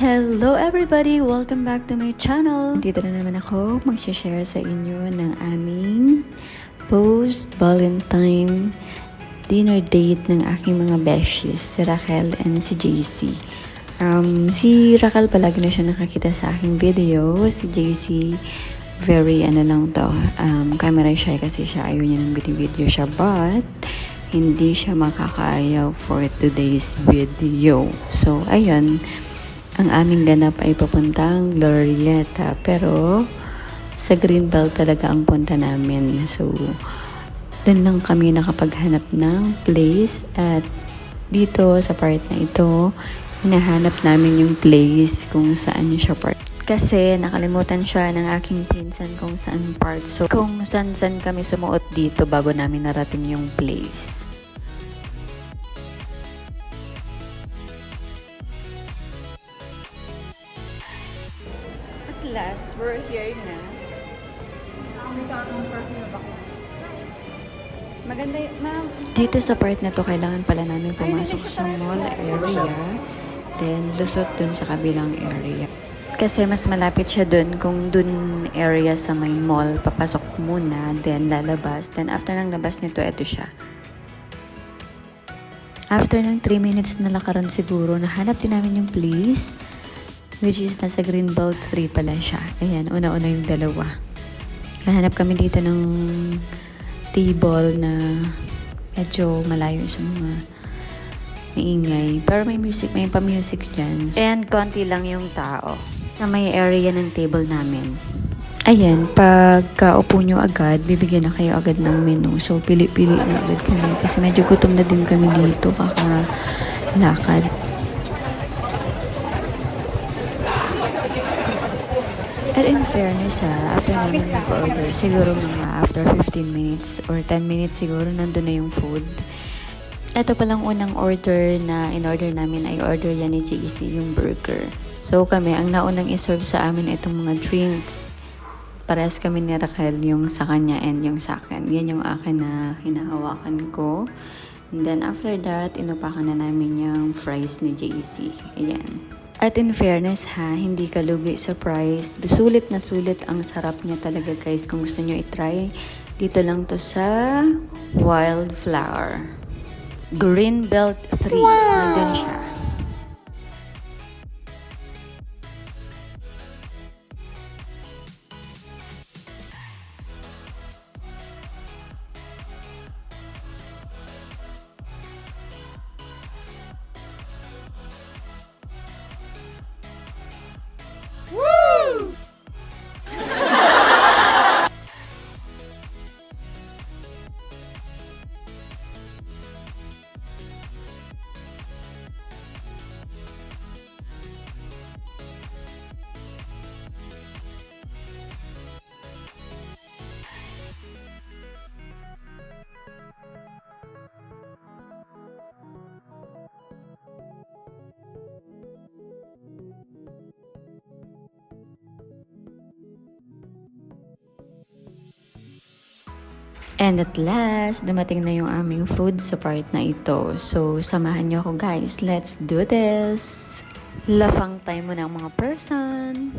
Hello everybody! Welcome back to my channel! Dito na naman ako mag-share sa inyo ng aming post-Valentine dinner date ng aking mga besties, si Raquel and si JC. Si Raquel palagi na siya nakakita sa aking video. Si JC, very camera shy kasi siya. Ayaw niya ng video siya, but hindi siya makakaayaw for today's video. So, ayun. Ang aming ganap ay papuntang Glorieta, pero sa Greenbelt talaga ang punta namin. So, doon lang kami nakapaghanap ng place, at dito sa part na ito, hinahanap namin yung place kung saan siya part. Kasi nakalimutan siya ng aking pinsan kung saan part. So, kung saan kami sumuot dito bago namin narating yung place. Last, we're here na. Maganda yung, ma'am. Dito sa part na to, kailangan pala namin pumasok sa mall area. Then, lusot dun sa kabilang area. Kasi mas malapit siya dun kung dun area sa may mall. Papasok muna, then lalabas. Then, after ng labas nito, eto siya. After ng 3 minutes na lakaran siguro, nahanap din namin yung place. Which is nasa Greenbelt 3 pala siya. Ayan, una-una yung dalawa. Nahanap kami dito ng table na medyo malayo sa mga maingay. Pero may music, may pa-music dyan. And konti lang yung tao na may area ng table namin. Ayan, pagka-upo nyo agad, bibigyan na kayo agad ng menu. So, pili-pili na agad kami. Kasi medyo gutom na din kami dito, kakalakad. At in fairness after namin mag-order, siguro mga after 15 minutes or 10 minutes siguro nandun na yung food. Ito palang unang order na in-order namin ay order yan ni JC, yung burger. So kami, ang naunang iserve sa amin itong mga drinks. Parehas kami ni Raquel, yung sa kanya and yung sa akin. Yan yung akin na hinahawakan ko. And then after that, inupakan na namin yung fries ni JC. Ayan. At in fairness hindi ka lugi sa price. Sulit na sulit, ang sarap niya talaga guys. Kung gusto nyo i-try, dito lang to sa Wildflower. Greenbelt 3. Wow! Nandun siya. And at last, dumating na yung aming food sa part na ito. So, samahan nyo ako guys. Let's do this! Lafang time mo ng mga person.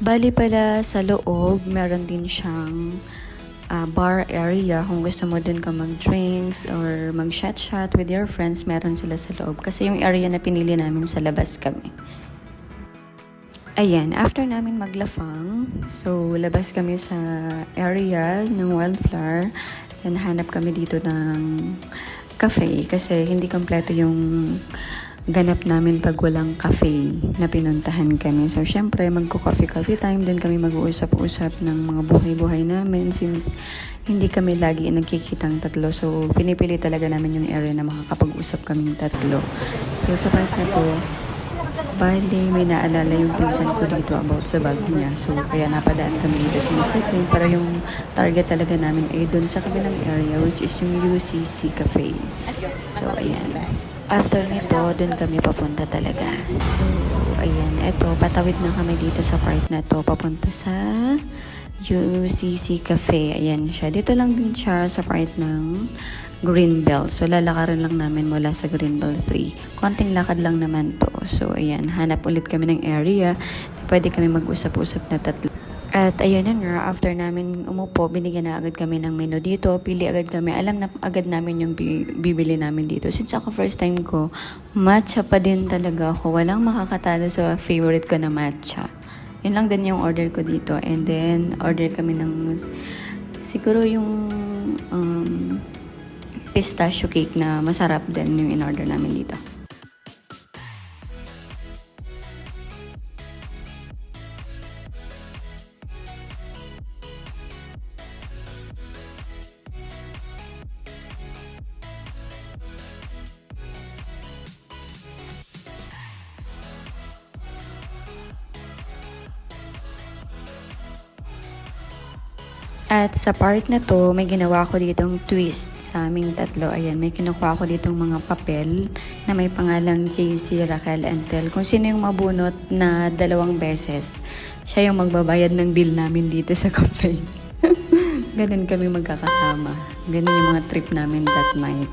Bali pala sa loob, meron din siyang bar area. Kung gusto mo din ka mag-drinks or mag-shot with your friends, meron sila sa loob. Kasi yung area na pinili namin, sa labas kami. Ayan, after namin maglafang, so labas kami sa area ng Wildflower. Then hanap kami dito ng cafe kasi hindi kompleto yung ganap namin pag walang cafe na pinuntahan kami. So, syempre, magko-coffee time din kami mag-uusap-usap ng mga buhay-buhay namin since hindi kami lagi nagkikitang tatlo. So, pinipili talaga namin yung area na makakapag-usap kaming tatlo. So, sa part na to, bali, may naalala yung pinsan ko dito about sa bag niya. So, kaya napadaan kami dito sa Mystic. Pero yung target talaga namin ay doon sa kabilang area, which is yung UCC Cafe. So, ayan. After nito, doon kami papunta talaga. So, ayan. Eto, patawid na kami dito sa part na to. Papunta sa UCC Cafe. Ayan siya. Dito lang din siya sa part ng Greenbelt. So, lalakarin lang namin mula sa Greenbelt 3. Konting lakad lang naman to. So, ayan. Hanap ulit kami ng area. Pwede kami mag-usap-usap na tatlo. At ayun na nga, after namin umupo, binigyan na agad kami ng menu dito. Pili agad kami. Alam na agad namin yung bibili namin dito. Since ako first time ko, matcha pa din talaga ako. Walang makakatalo sa favorite ko na matcha. Yun lang din yung order ko dito. And then, order kami ng siguro yung pistachio cake na masarap din yung in-order namin dito. At sa part na to, may ginawa ko ditong twist sa aming tatlo. Ayan, may kinukuha ko ditong mga papel na may pangalang JC, Raquel, and Tel. Kung sino yung mabunot na 2 beses, siya yung magbabayad ng bill namin dito sa cafe. Ganun kami magkakasama. Ganun yung mga trip namin that night.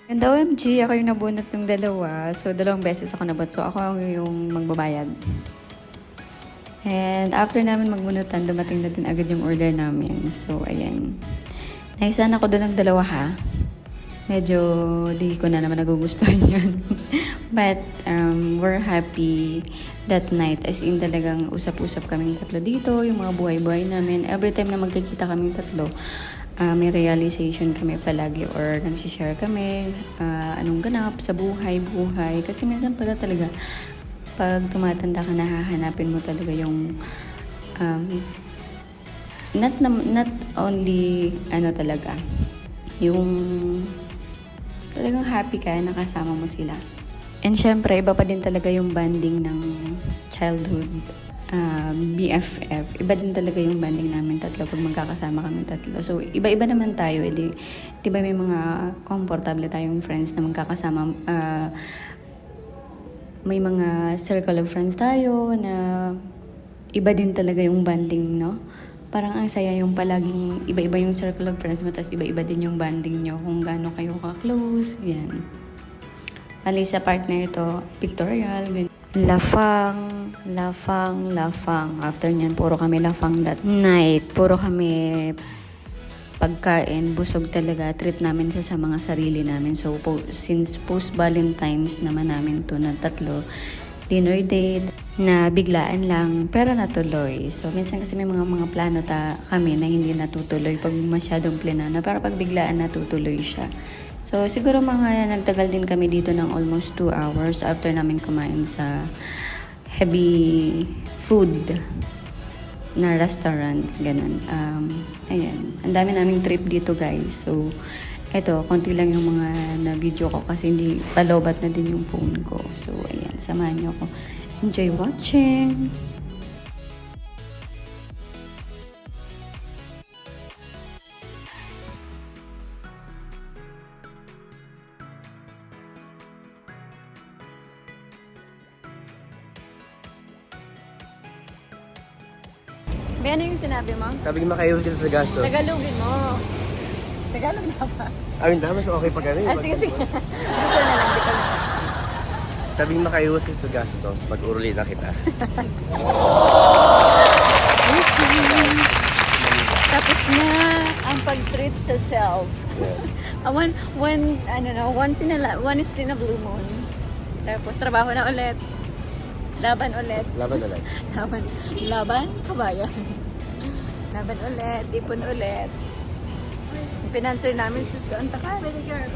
And OMG, ako yung nabunot ng 2. So, 2 beses ako nabot. So, ako yung magbabayad. And after namin magbunutan, dumating na din agad yung order namin. So, ayan. Naisan ako doon ng 2 ha. Medyo di ko na naman nagugustuhan yun. But, we're happy that night. As in, talagang usap-usap kaming tatlo dito. Yung mga buhay-buhay namin. Every time na magkikita kaming tatlo, may realization kami palagi or nagsishare kami anong ganap sa buhay-buhay. Kasi minsan pala talaga, pag tumatanda ka, nahahanapin mo talaga yung not only talaga, yung talagang happy ka, nakasama mo sila. And syempre, iba pa din talaga yung banding ng childhood. BFF. Iba din talaga yung banding namin tatlo pag magkakasama kami tatlo. So, iba-iba naman tayo. Di ba may mga komportable tayong friends na magkakasama. May mga circle of friends tayo na iba din talaga yung banding, no? Parang ang saya yung palaging iba-iba yung circle of friends mo, tapos iba-iba din yung banding nyo kung gaano kayo ka-close. Yan. Bali sa part na ito, pictorial, ganyan. Lafang. After nyan, puro kami lafang that night. Puro kami pagkain, busog talaga. Treat namin sa mga sarili namin. So, since post-Valentine's naman namin to na 3, dinner date, na biglaan lang, pero natuloy. So, minsan kasi may mga plano kami na hindi natutuloy pag masyadong plinano. Pero pag biglaan, natutuloy siya. So, siguro nagtagal din kami dito ng almost 2 hours after namin kumain sa heavy food na restaurants, ganun. Ayan. Ang dami naming trip dito, guys. So, eto, konti lang yung mga na-video ko kasi hindi palobat na din yung phone ko. So, ayan. Samahan niyo ako. Enjoy watching! Be, ano yung sinabi mo? Sabi niya makaiwas ka sa gastos. Tagalogin mo. Tagalog na ba? Ayun na, mas okay pa ganun. Sige. Dito na lang. Sabi niya makaiwas ka sa gastos pag uruli na kita. Tapos na ang pag-treat sa self. Yes. Once in a blue moon. Tapos trabaho na ulit. Laban ulit. Laban ulit. Laban, kabayan. Laban ulit, ipon ulit. Pinanswer namin, sus ko, ang taka, very girl.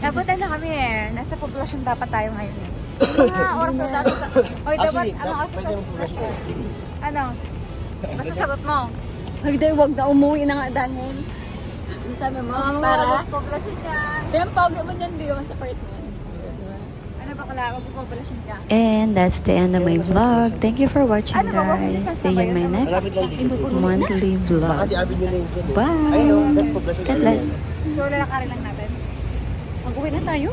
Dapat na kami eh. Nasa poblasyon dapat tayo ngayon eh. Mga oras na dapat. Oy, dapat, ano oras na poblasyon? Ano? Basta sagot mo. Hindi, wag na umuwi na nga dahil. Sabi mo, para. Poblasyon yan. Kaya ang pogi mo dyan, bigyan mo sa apartment. Ano ba kala? Poblasyon ka. And that's the end of my vlog. Thank you for watching, Ano ba, guys. See you in my next Malapit lang dito. monthly Baka vlog. di abin nyo na yung Bye! Ayun, that's poblasyon. God bless. So, lalakarin lang natin. Mag-uwi na tayo.